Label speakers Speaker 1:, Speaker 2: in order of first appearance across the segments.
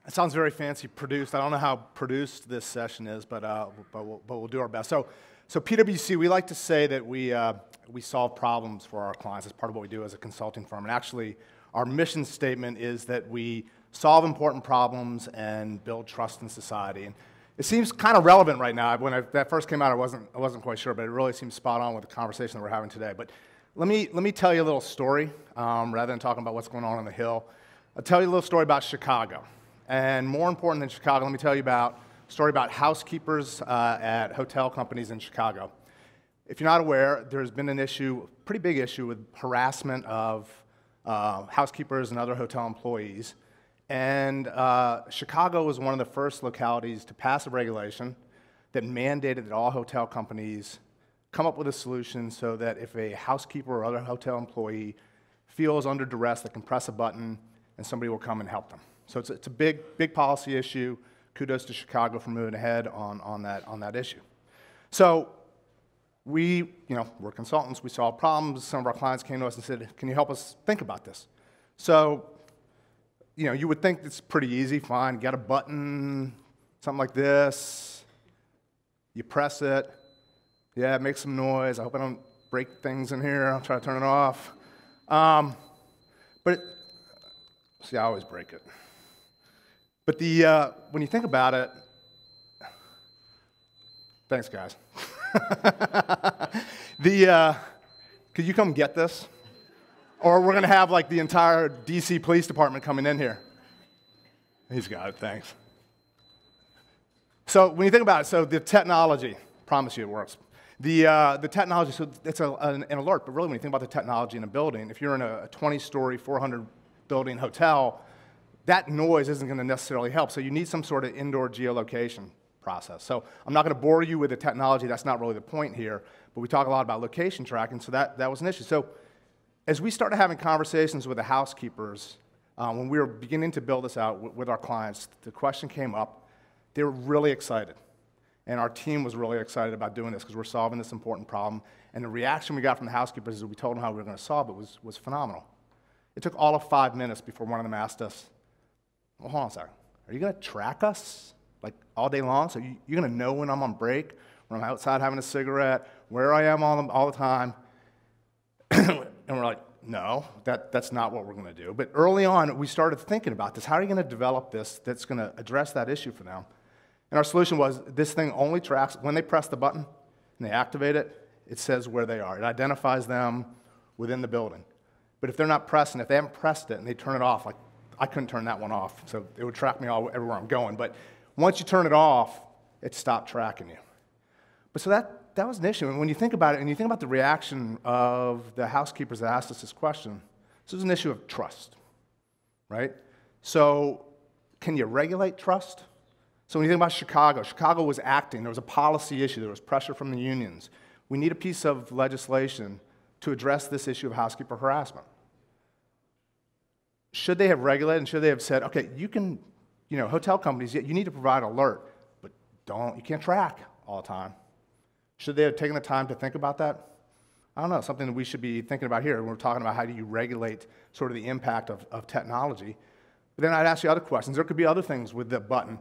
Speaker 1: It sounds very fancy, produced. I don't know how produced this session is, but we'll do our best. So PwC, we like to say that we solve problems for our clients as part of what we do as a consulting firm. And actually, our mission statement is that we solve important problems and build trust in society. And it seems kind of relevant right now. When that first came out, I wasn't quite sure, but it really seems spot on with the conversation that we're having today. But let me tell you a little story rather than talking about what's going on the Hill. I'll tell you a little story about Chicago. And more important than Chicago, let me tell you a story about housekeepers at hotel companies in Chicago. If you're not aware, there's been an issue, pretty big issue, with harassment of housekeepers and other hotel employees. And Chicago was one of the first localities to pass a regulation that mandated that all hotel companies come up with a solution so that if a housekeeper or other hotel employee feels under duress, they can press a button and somebody will come and help them. So it's a big policy issue. Kudos to Chicago for moving ahead on that issue. So we're consultants. We solve problems. Some of our clients came to us and said, "Can you help us think about this?" So you would think it's pretty easy. Fine, you got a button, something like this. You press it. Yeah, it makes some noise. I hope I don't break things in here. I'll try to turn it off. See, I always break it. But when you think about it, thanks, guys. Could you come get this? Or we're going to have like the entire DC Police Department coming in here. He's got it, thanks. So when you think about it, so the technology, promise you it works. The technology, so it's an alert, but really when you think about the technology in a building, if you're in a 20-story, 400-building hotel, that noise isn't going to necessarily help. So you need some sort of indoor geolocation process. So I'm not going to bore you with the technology. That's not really the point here. But we talk a lot about location tracking, so that was an issue. So as we started having conversations with the housekeepers, when we were beginning to build this out with our clients, the question came up. They were really excited. And our team was really excited about doing this because we're solving this important problem. And the reaction we got from the housekeepers as we told them how we were going to solve it was phenomenal. It took all of 5 minutes before one of them asked us, "Well, hold on a second. Are you going to track us like all day long? So you're going to know when I'm on break, when I'm outside having a cigarette, where I am all the time?" And we're like, "No, that's not what we're going to do." But early on, we started thinking about this. How are you going to develop this that's going to address that issue for them? And our solution was this thing only tracks when they press the button and they activate it, it says where they are. It identifies them within the building. But if they're not pressing, if they haven't pressed it and they turn it off, like I couldn't turn that one off, so it would track me everywhere I'm going. But once you turn it off, it stopped tracking you. But so that was an issue. And when you think about it, and you think about the reaction of the housekeepers that asked us this question, this was an issue of trust, right? So can you regulate trust? So when you think about Chicago, Chicago was acting. There was a policy issue. There was pressure from the unions. We need a piece of legislation to address this issue of housekeeper harassment. Should they have regulated and should they have said, okay, you can, hotel companies, you need to provide alert, but you can't track all the time. Should they have taken the time to think about that? I don't know, something that we should be thinking about here when we're talking about how do you regulate sort of the impact of technology. But then I'd ask you other questions. There could be other things with the button.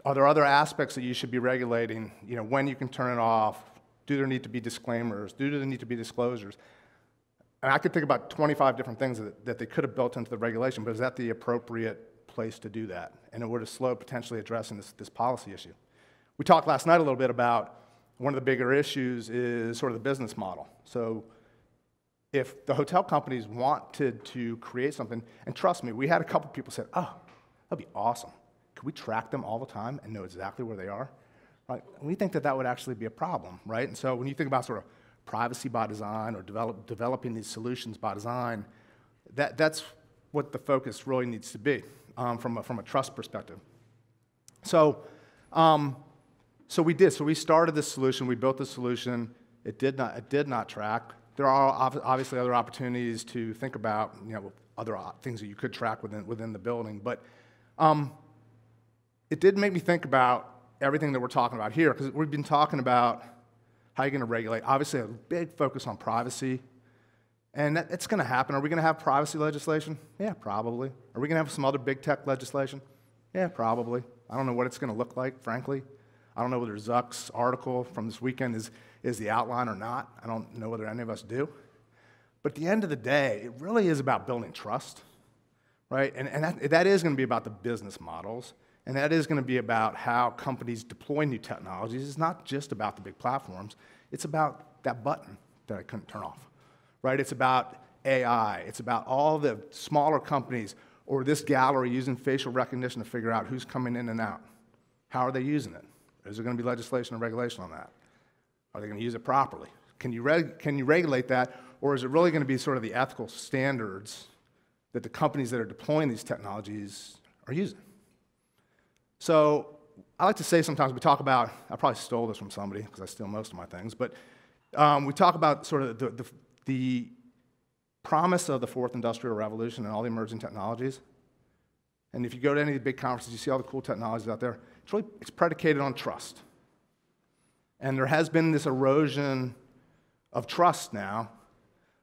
Speaker 1: Are there other aspects that you should be regulating? When you can turn it off? Do there need to be disclaimers? Do there need to be disclosures? And I could think about 25 different things that they could have built into the regulation, but is that the appropriate place to do that? And it would have slowed potentially addressing this policy issue. We talked last night a little bit about one of the bigger issues is sort of the business model. So if the hotel companies wanted to create something, and trust me, we had a couple people say, "Oh, that'd be awesome. Could we track them all the time and know exactly where they are?" Right? And we think that would actually be a problem, right? And so when you think about sort of privacy by design or developing these solutions by design, that's what the focus really needs to be from a trust perspective. So we did. So we started this solution. We built this solution. It did not track. There are obviously other opportunities to think about, other things that you could track within the building. But it did make me think about everything that we're talking about here, because we've been talking about how you're going to regulate. Obviously, a big focus on privacy. And it's going to happen. Are we going to have privacy legislation? Yeah, probably. Are we going to have some other big tech legislation? Yeah, probably. I don't know what it's going to look like, frankly. I don't know whether Zuck's article from this weekend is the outline or not. I don't know whether any of us do. But at the end of the day, it really is about building trust, right? And that is going to be about the business models, and that is going to be about how companies deploy new technologies. It's not just about the big platforms. It's about that button that I couldn't turn off, right? It's about AI. It's about all the smaller companies or this gallery using facial recognition to figure out who's coming in and out. How are they using it? Is there going to be legislation or regulation on that? Are they going to use it properly? Can you regulate that, or is it really going to be sort of the ethical standards that the companies that are deploying these technologies are using? So I like to say sometimes we talk about, I probably stole this from somebody because I steal most of my things, but we talk about sort of the promise of the fourth industrial revolution and all the emerging technologies. And if you go to any of the big conferences, you see all the cool technologies out there. It's predicated on trust. And there has been this erosion of trust now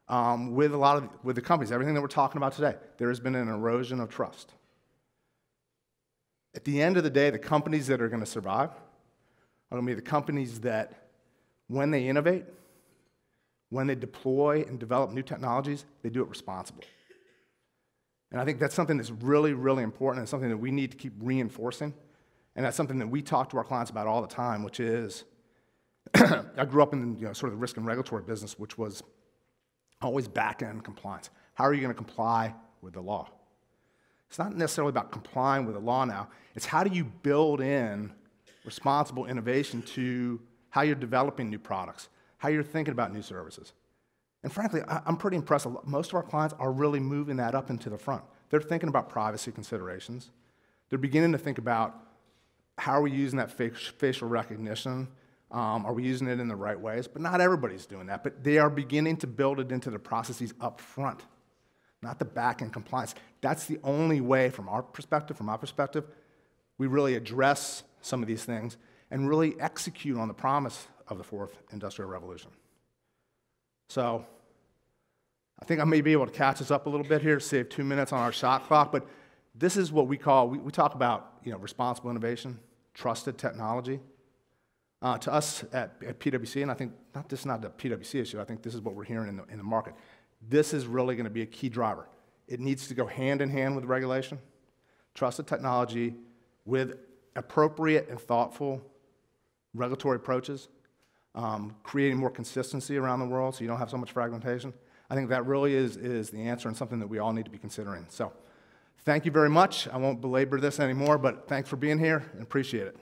Speaker 1: with the companies. Everything that we're talking about today, there has been an erosion of trust. At the end of the day, the companies that are going to survive are going to be the companies that, when they innovate, when they deploy and develop new technologies, they do it responsibly. And I think that's something that's really, really important and something that we need to keep reinforcing. And that's something that we talk to our clients about all the time, which is, I grew up in sort of the risk and regulatory business, which was always back-end compliance. How are you going to comply with the law? It's not necessarily about complying with the law now. It's how do you build in responsible innovation to how you're developing new products, how you're thinking about new services. And frankly, I'm pretty impressed. Most of our clients are really moving that up into the front. They're thinking about privacy considerations. They're beginning to think about how are we using that facial recognition? Are we using it in the right ways? But not everybody's doing that. But they are beginning to build it into the processes up front, not the back-end compliance. That's the only way, from my perspective, we really address some of these things and really execute on the promise of the fourth industrial revolution. So I think I may be able to catch us up a little bit here, save 2 minutes on our shot clock, but this is what we talk about responsible innovation, trusted technology. To us at PwC, and I think this is not the PwC issue, I think this is what we're hearing in the market. This is really going to be a key driver. It needs to go hand in hand with regulation, trusted technology with appropriate and thoughtful regulatory approaches, creating more consistency around the world so you don't have so much fragmentation. I think that really is the answer and something that we all need to be considering. So thank you very much. I won't belabor this anymore, but thanks for being here and appreciate it.